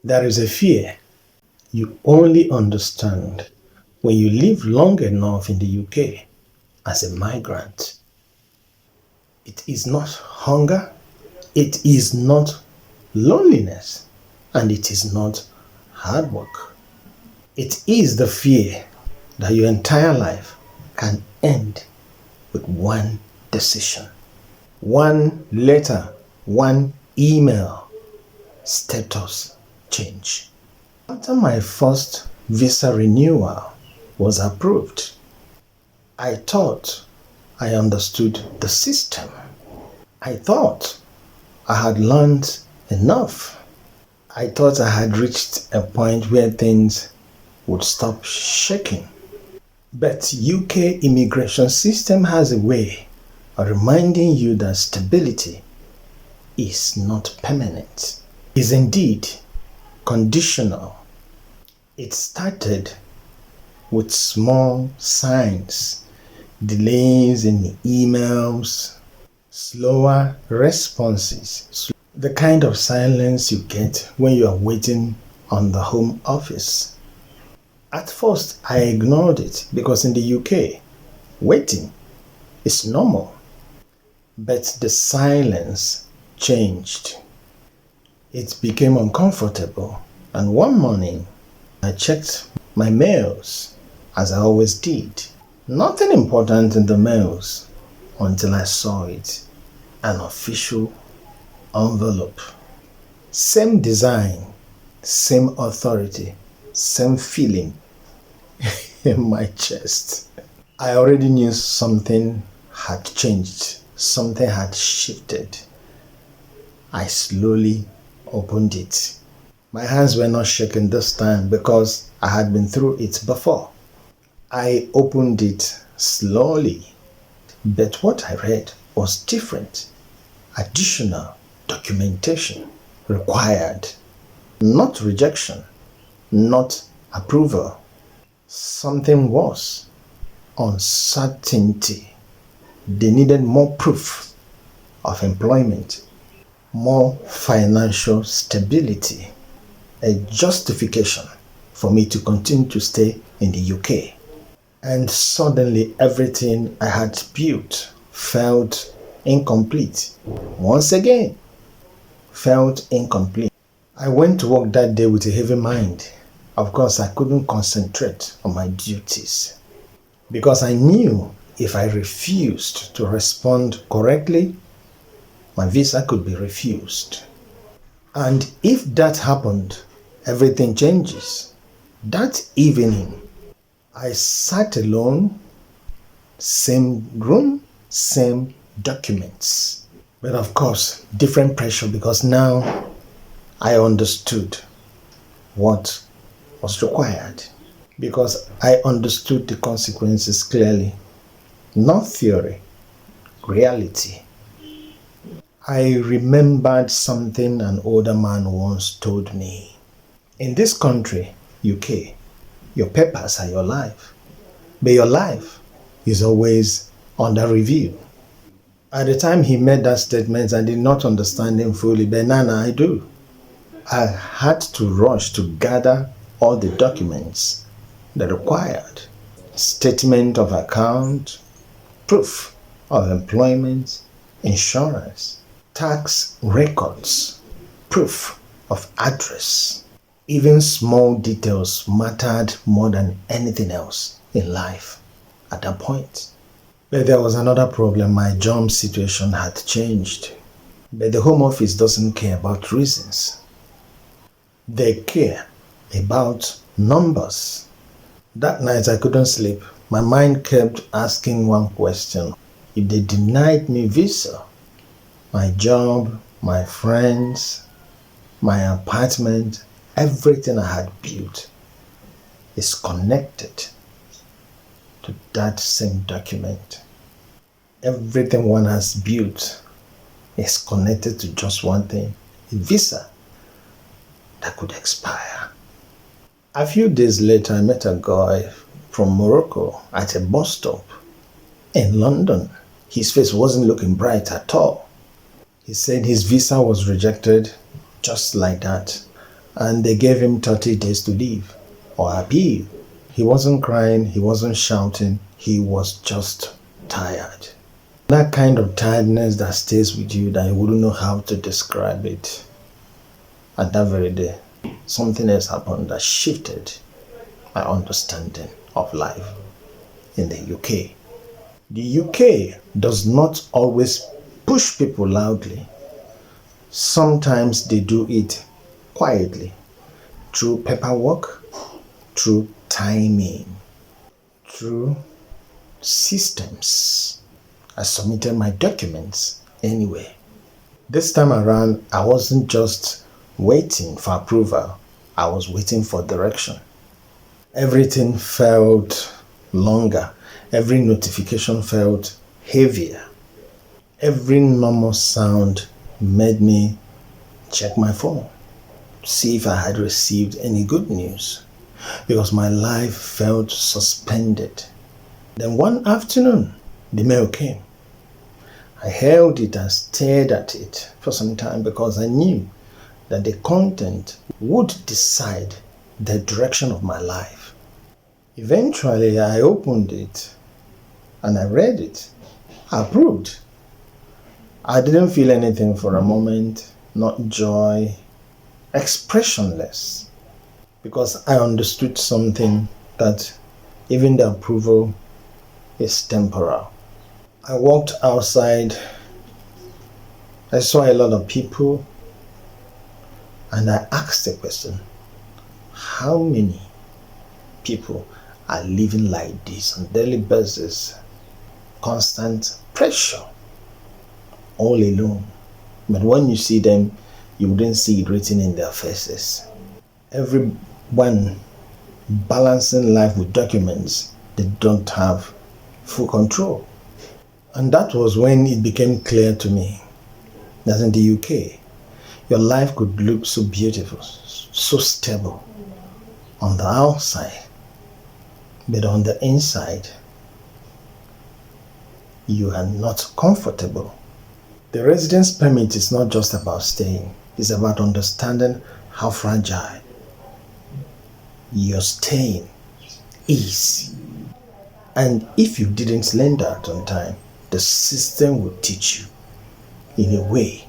There is a fear you only understand when you live long enough in the UK as a migrant. It is not hunger, it is not loneliness, and it is not hard work. It is the fear that your entire life can end with one decision, one letter, one email, status change. After my first visa renewal was approved, I thought I understood the system. I thought I had learned enough. I thought I had reached a point where things would stop shaking. But UK immigration system has a way of reminding you that stability is not permanent. It is indeed conditional. It started with small signs, delays in emails, slower responses, the kind of silence you get when you are waiting on the Home Office. At first, I ignored it because in the UK, waiting is normal. But the silence changed. It became uncomfortable, and one morning, I checked my mails, as I always did. Nothing important in the mails until I saw it. An official envelope. Same design, same authority, same feeling in my chest. I already knew something had changed, something had shifted. I slowly opened it. My hands were not shaking this time because I had been through it before. I opened it slowly, but what I read was different. Additional documentation required. Not rejection, not approval. Something worse. Uncertainty. They needed more proof of employment, more financial stability, a justification for me to continue to stay in the UK. And suddenly everything I had built felt incomplete. Once again, felt incomplete. I went to work that day with a heavy mind. Of course, I couldn't concentrate on my duties because I knew if I refused to respond correctly, my visa could be refused. And if that happened, everything changes. That evening, I sat alone, same room, same documents. But of course, different pressure because now I understood what was required. Because I understood the consequences clearly. Not theory, reality. I remembered something an older man once told me. In this country, UK, your papers are your life. But your life is always under review. At the time he made that statement, I did not understand him fully, but now I do. I had to rush to gather all the documents that required. Statement of account, proof of employment, insurance, tax records, proof of address. Even small details mattered more than anything else in life at that point. But there was another problem. My job situation had changed. But the Home Office doesn't care about reasons. They care about numbers. That night I couldn't sleep. My mind kept asking one question. If they denied me visa, my job, my friends, my apartment, everything I had built is connected to that same document. Everything one has built is connected to just one thing, a visa that could expire. A few days later, I met a guy from Morocco at a bus stop in London. His face wasn't looking bright at all. He said his visa was rejected just like that. and they gave him 30 days to leave or appeal. He wasn't crying, he wasn't shouting, he was just tired. That kind of tiredness that stays with you that you wouldn't know how to describe it. At that very day, something else happened that shifted my understanding of life in the UK. The UK does not always push people loudly. Sometimes they do it quietly, through paperwork, through timing, through systems. I submitted my documents anyway. This time around, I wasn't just waiting for approval, I was waiting for direction. Everything felt longer. Every notification felt heavier. Every normal sound made me check my phone, see if I had received any good news, because my life felt suspended. Then one afternoon, the mail came. I held it and stared at it for some time because I knew that the content would decide the direction of my life. Eventually, I opened it and I read it. Approved. I didn't feel anything for a moment, not joy, expressionless, because I understood something, that even the approval is temporal. I walked outside, I saw a lot of people, and I asked a question: how many people are living like this on daily basis? Constant pressure, all alone. But when you see them, you wouldn't see it written in their faces. Everyone balancing life with documents they don't have full control. And that was when it became clear to me that in the UK, your life could look so beautiful, so stable on the outside, but on the inside, you are not comfortable. The residence permit is not just about staying, it's about understanding how fragile your staying is. And if you didn't lend out on time, the system will teach you in a way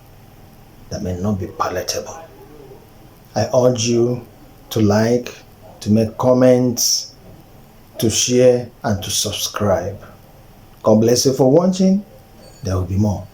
that may not be palatable. I urge you to like, to make comments, to share, and to subscribe. God bless you for watching. There will be more.